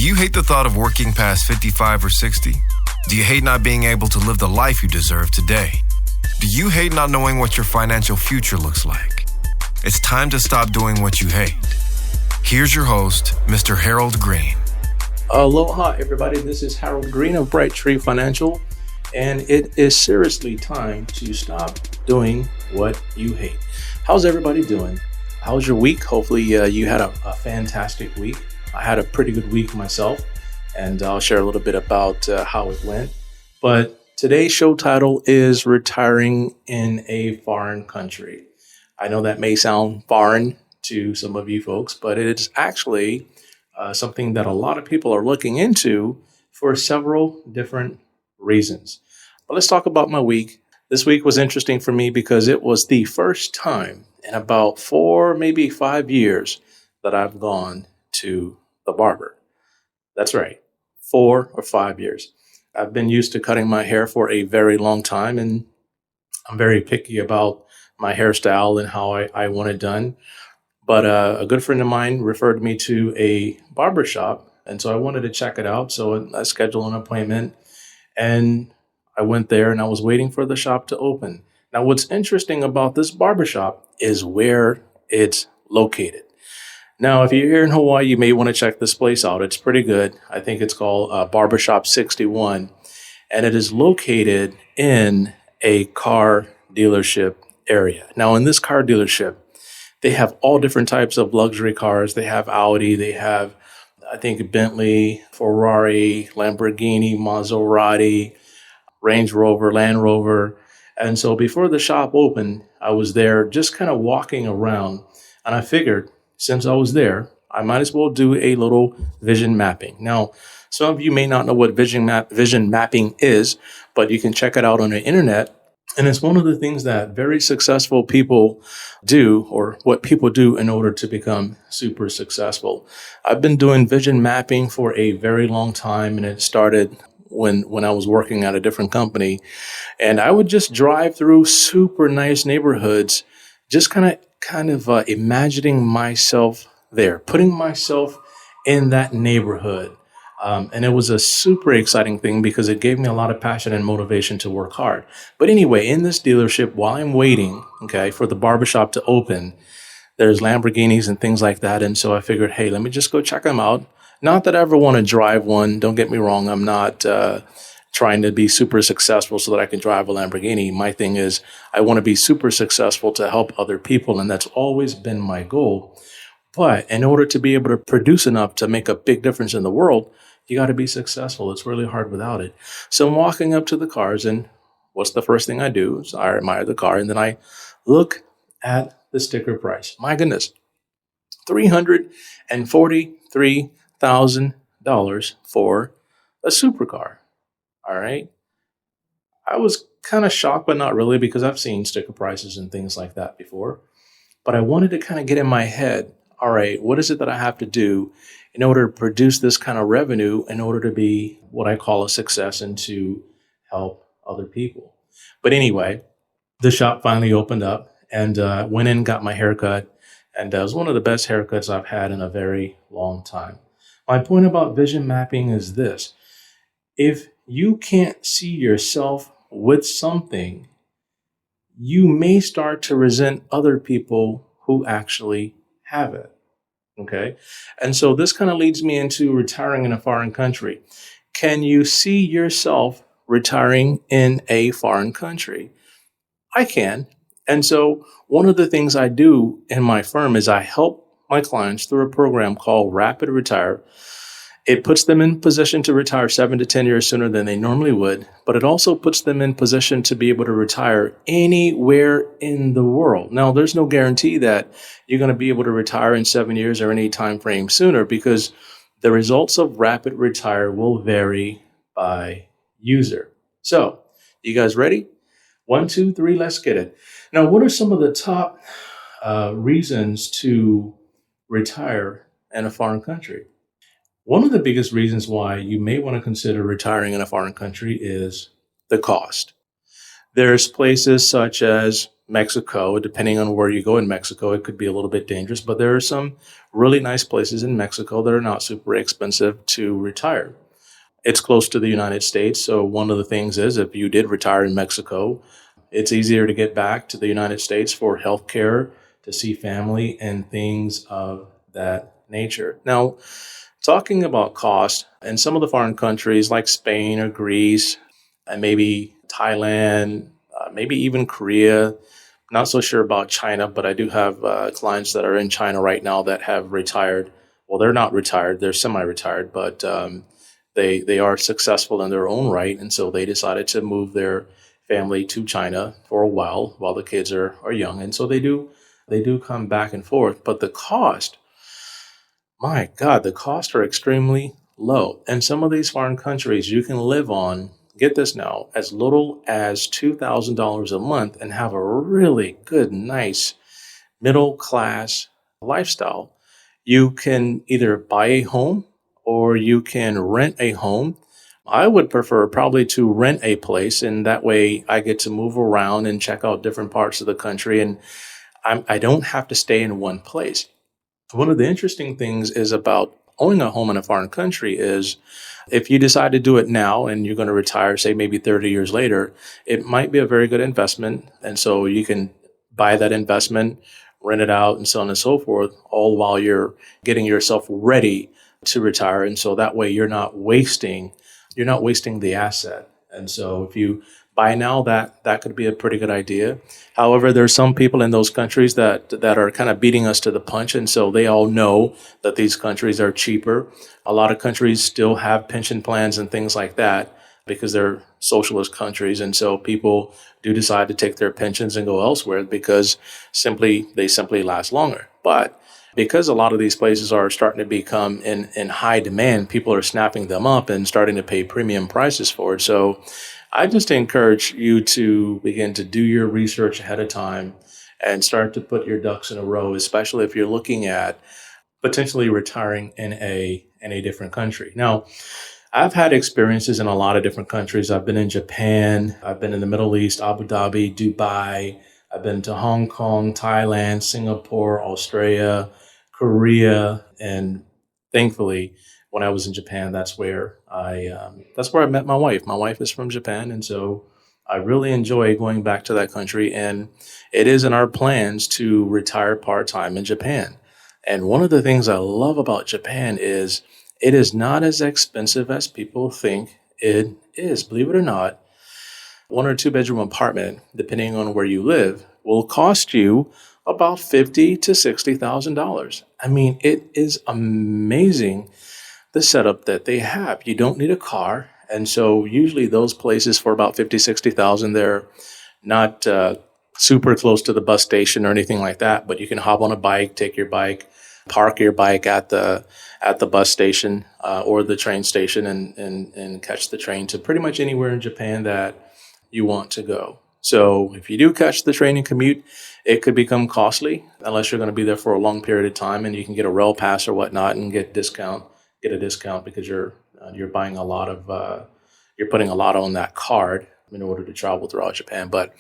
you hate the thought of working past 55 or 60? Do you hate not being able to live the life you deserve today? Do you hate not knowing what your financial future looks like? It's time to stop doing what you hate. Here's your host, Mr. Harold Green. Aloha, everybody. This is Harold Green of Bright Tree Financial, and it is seriously time to stop doing what you hate. How's everybody doing? How's your week? Hopefully you had a fantastic week. I had a pretty good week myself, and I'll share a little bit about how it went. But today's show title is Retiring in a Foreign Country. I know that may sound foreign to some of you folks, but it is actually something that a lot of people are looking into for several different reasons. But let's talk about my week. This week was interesting for me because it was the first time in about 4, maybe 5 years that I've gone to the barber. That's right, 4 or 5 years. I've been used to cutting my hair for a very long time, and I'm very picky about my hairstyle and how I want it done. But a good friend of mine referred me to a barber shop, and so I wanted to check it out. So I scheduled an appointment, and I went there, and I was waiting for the shop to open. Now, what's interesting about this barber shop is where it's located. Now, if you're here in Hawaii, you may want to check this place out. It's pretty good. I think it's called Barbershop 61, and it is located in a car dealership area. Now, in this car dealership, they have all different types of luxury cars. They have Audi, they have, I think, Bentley, Ferrari, Lamborghini, Maserati, Range Rover, Land Rover. And so before the shop opened, I was there just kind of walking around, and I figured, since I was there, I might as well do a little vision mapping. Now, some of you may not know what vision mapping is, but you can check it out on the internet. And it's one of the things that very successful people do, or what people do in order to become super successful. I've been doing vision mapping for a very long time, and it started when I was working at a different company. And I would just drive through super nice neighborhoods, just kind of imagining myself there, putting myself in that neighborhood. And it was a super exciting thing because it gave me a lot of passion and motivation to work hard. But anyway, in this dealership, while I'm waiting, for the barbershop to open, there's Lamborghinis and things like that. And so I figured, hey, let me just go check them out. Not that I ever want to drive one. Don't get me wrong. I'm not trying to be super successful so that I can drive a Lamborghini. My thing is I want to be super successful to help other people, and that's always been my goal. But in order to be able to produce enough to make a big difference in the world, you got to be successful. It's really hard without it. So I'm walking up to the cars, and what's the first thing I do? So I admire the car, and then I look at the sticker price. My goodness, $343,000 for a supercar. All right. I was kind of shocked, but not really, because I've seen sticker prices and things like that before. But I wanted to kind of get in my head, all right, what is it that I have to do in order to produce this kind of revenue in order to be what I call a success and to help other people? But anyway, the shop finally opened up, and went in, got my haircut, and it was one of the best haircuts I've had in a very long time. My point about vision mapping is this. If you can't see yourself with something, you may start to resent other people who actually have it. Okay. And so this kind of leads me into retiring in a foreign country. Can you see yourself retiring in a foreign country? I can. And so one of the things I do in my firm is I help my clients through a program called Rapid Retire. It puts them in position to retire 7 to 10 years sooner than they normally would, but it also puts them in position to be able to retire anywhere in the world. Now, there's no guarantee that you're going to be able to retire in 7 years or any time frame sooner, because the results of Rapid Retire will vary by user. So, you guys ready? 1, 2, 3, let's get it. Now, what are some of the top reasons to retire in a foreign country? One of the biggest reasons why you may want to consider retiring in a foreign country is the cost. There's places such as Mexico. Depending on where you go in Mexico, it could be a little bit dangerous, but there are some really nice places in Mexico that are not super expensive to retire. It's close to the United States, so one of the things is if you did retire in Mexico, it's easier to get back to the United States for healthcare, to see family, and things of that nature. Now, talking about cost, in some of the foreign countries like Spain or Greece, and maybe Thailand, maybe even Korea, not so sure about China, but I do have clients that are in China right now that have retired. Well, they're not retired; they're semi-retired, but they are successful in their own right, and so they decided to move their family to China for a while the kids are young, and so they do come back and forth. But the cost, my God, the costs are extremely low. And some of these foreign countries you can live on, get this now, as little as $2,000 a month and have a really good, nice middle class lifestyle. You can either buy a home or you can rent a home. I would prefer probably to rent a place, and that way I get to move around and check out different parts of the country, and I don't have to stay in one place. One of the interesting things is about owning a home in a foreign country is if you decide to do it now and you're going to retire, say maybe 30 years later, it might be a very good investment. And so you can buy that investment, rent it out, and so on and so forth, all while you're getting yourself ready to retire. And so that way you're not wasting the asset. And so if you buy now, that could be a pretty good idea. However, there's some people in those countries that are kind of beating us to the punch, and so they all know that these countries are cheaper. A lot of countries still have pension plans and things like that because they're socialist countries, and so people do decide to take their pensions and go elsewhere because they simply last longer. But because a lot of these places are starting to become in high demand, people are snapping them up and starting to pay premium prices for it. So I just encourage you to begin to do your research ahead of time and start to put your ducks in a row, especially if you're looking at potentially retiring in a different country. Now, I've had experiences in a lot of different countries. I've been in Japan, I've been in the Middle East, Abu Dhabi, Dubai, I've been to Hong Kong, Thailand, Singapore, Australia, Korea, and thankfully, when I was in Japan, that's where I met my wife. My wife is from Japan, and so I really enjoy going back to that country. And it is in our plans to retire part time in Japan. And one of the things I love about Japan is it is not as expensive as people think it is. Believe it or not, one or two bedroom apartment, depending on where you live, will cost you about $50,000 to $60,000. I mean, it is amazing the setup that they have. You don't need a car, and so usually those places for about 50, 60,000, they're not super close to the bus station or anything like that. But you can hop on a bike, take your bike, park your bike at the bus station or the train station, and catch the train to pretty much anywhere in Japan that you want to go. So if you do catch the train and commute, it could become costly unless you're going to be there for a long period of time, and you can get a rail pass or whatnot and get a discount because you're buying you're putting a lot on that card in order to travel throughout Japan. But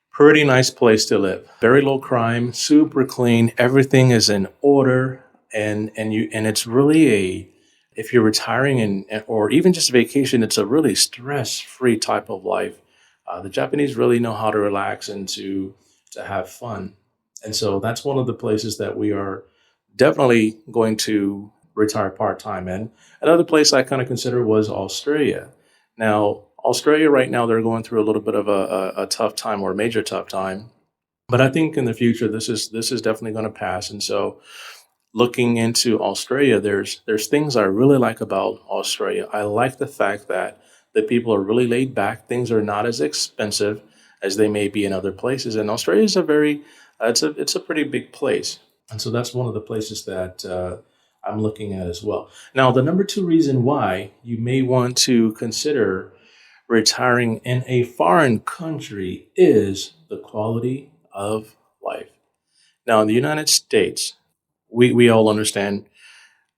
pretty nice place to live. Very low crime, super clean. Everything is in order, and it's really if you're retiring or even just vacation, it's a really stress-free type of life. The Japanese really know how to relax and to have fun. And so that's one of the places that we are definitely going to retire part-time in. Another place I kind of considered was Australia. Now, Australia right now, they're going through a little bit of a tough time or a major tough time. But I think in the future, this is definitely going to pass. And so looking into Australia, there's things I really like about Australia. I like the fact that the people are really laid back. Things are not as expensive as they may be in other places. And Australia is it's a pretty big place. And so that's one of the places that I'm looking at as well. Now, the number two reason why you may want to consider retiring in a foreign country is the quality of life. Now, in the United States, we all understand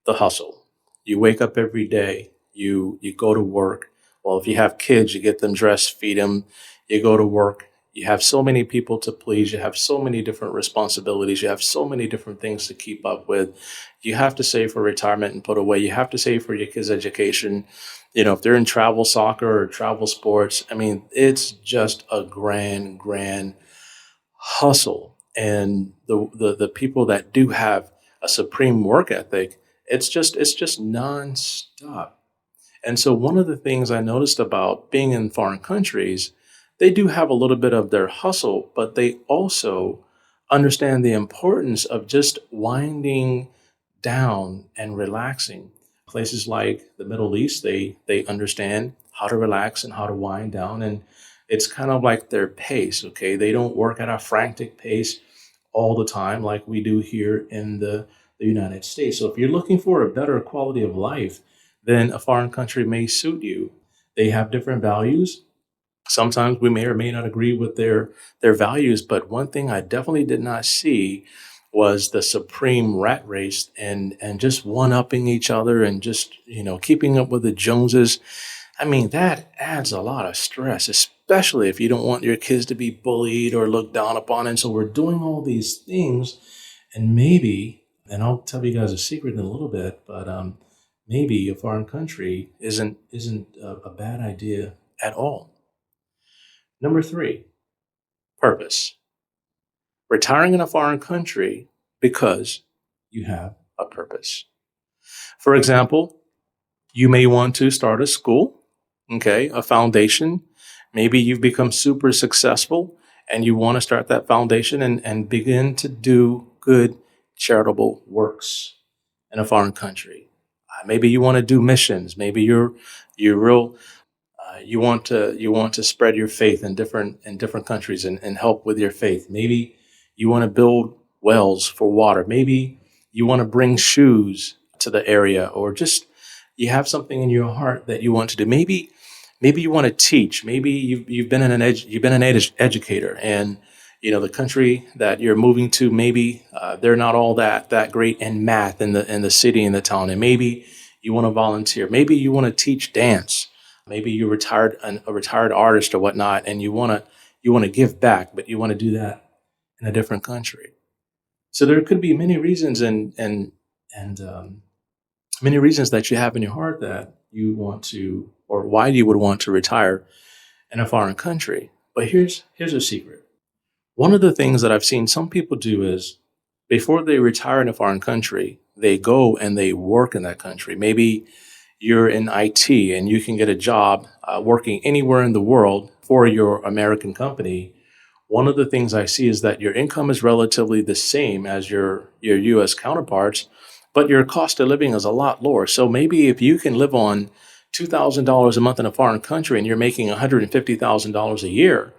the hustle. You wake up every day, you go to work. Well, if you have kids, you get them dressed, feed them, you go to work, You have so many people to please. You have so many different responsibilities. You have so many different things to keep up with. You have to save for retirement and put away. You have to save for your kids' education. If they're in travel soccer or travel sports, I mean, it's just a grand hustle. And the people that do have a supreme work ethic, it's just nonstop. And so one of the things I noticed about being in foreign countries, they do have a little bit of their hustle, but they also understand the importance of just winding down and relaxing. Places like the Middle East, they understand how to relax and how to wind down. And it's kind of like their pace, okay? They don't work at a frantic pace all the time like we do here in the United States. So if you're looking for a better quality of life, then a foreign country may suit you. They have different values. Sometimes we may or may not agree with their values, but one thing I definitely did not see was the supreme rat race and just one-upping each other and just, keeping up with the Joneses. I mean, that adds a lot of stress, especially if you don't want your kids to be bullied or looked down upon. And so we're doing all these things, and maybe, and I'll tell you guys a secret in a little bit, but maybe a foreign country isn't a bad idea at all. Number 3, purpose. Retiring in a foreign country because you have a purpose. For example, you may want to start a school, okay, a foundation. Maybe you've become super successful and you want to start that foundation and begin to do good charitable works in a foreign country. Maybe you want to do missions. Maybe you want to spread your faith in different countries and help with your faith. Maybe you want to build wells for water. Maybe you want to bring shoes to the area, or just you have something in your heart that you want to do. Maybe you want to teach. Maybe you've been an educator, and the country that you're moving to, maybe they're not all that great in math in the city, in the town, and maybe you want to volunteer. Maybe you want to teach dance. Maybe you're a retired artist or whatnot, and you want to give back, but you want to do that in a different country. So there could be many reasons and many reasons that you have in your heart that you want to, or why you would want to retire in a foreign country. But here's a secret. One of the things that I've seen some people do is before they retire in a foreign country, they go and they work in that country. Maybe you're in IT and you can get a job working anywhere in the world for your American company. One of the things I see is that your income is relatively the same as your U.S. counterparts, but your cost of living is a lot lower. So maybe if you can live on $2,000 a month in a foreign country and you're making $150,000 a year,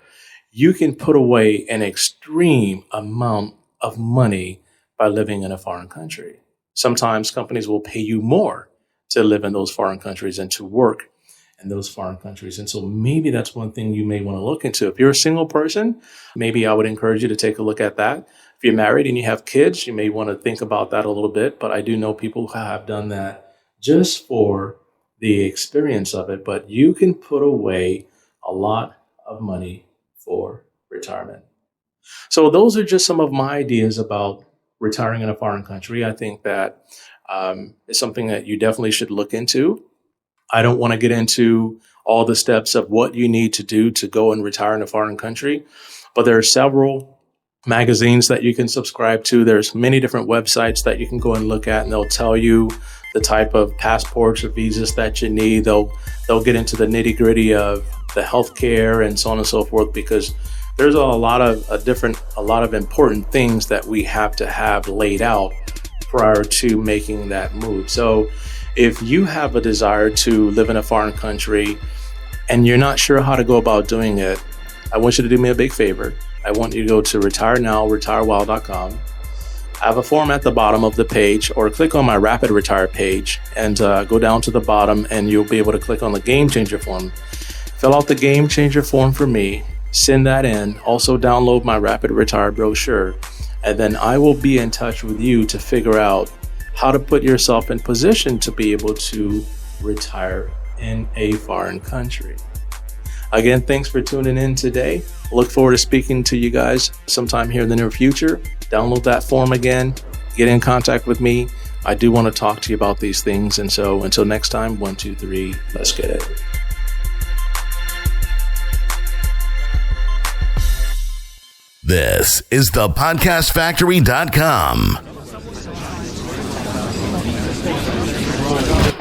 you can put away an extreme amount of money by living in a foreign country. Sometimes companies will pay you more to live in those foreign countries and to work in those foreign countries. And so maybe that's one thing you may want to look into. If you're a single person, maybe I would encourage you to take a look at that. If you're married and you have kids, you may want to think about that a little bit. But I do know people who have done that just for the experience of it. But you can put away a lot of money for retirement. So those are just some of my ideas about retiring in a foreign country. I think that is something that you definitely should look into. I don't want to get into all the steps of what you need to do to go and retire in a foreign country, but there are several magazines that you can subscribe to. There's many different websites that you can go and look at, and they'll tell you the type of passports or visas that you need. They'll get into the nitty-gritty of the healthcare and so on and so forth, because there's a lot of important things that we have to have laid out prior to making that move. So if you have a desire to live in a foreign country and you're not sure how to go about doing it, I want you to do me a big favor. I want you to go to retirenow.retirewow.com. I have a form at the bottom of the page, or click on my Rapid Retire page and go down to the bottom, and you'll be able to click on the Game Changer form. Fill out the Game Changer form for me, send that in. Also download my Rapid Retire brochure, and then I will be in touch with you to figure out how to put yourself in position to be able to retire in a foreign country. Again, thanks for tuning in today. Look forward to speaking to you guys sometime here in the near future. Download that form again. Get in contact with me. I do want to talk to you about these things. And so until next time, 1, 2, 3, let's get it. This is the podcastfactory.com.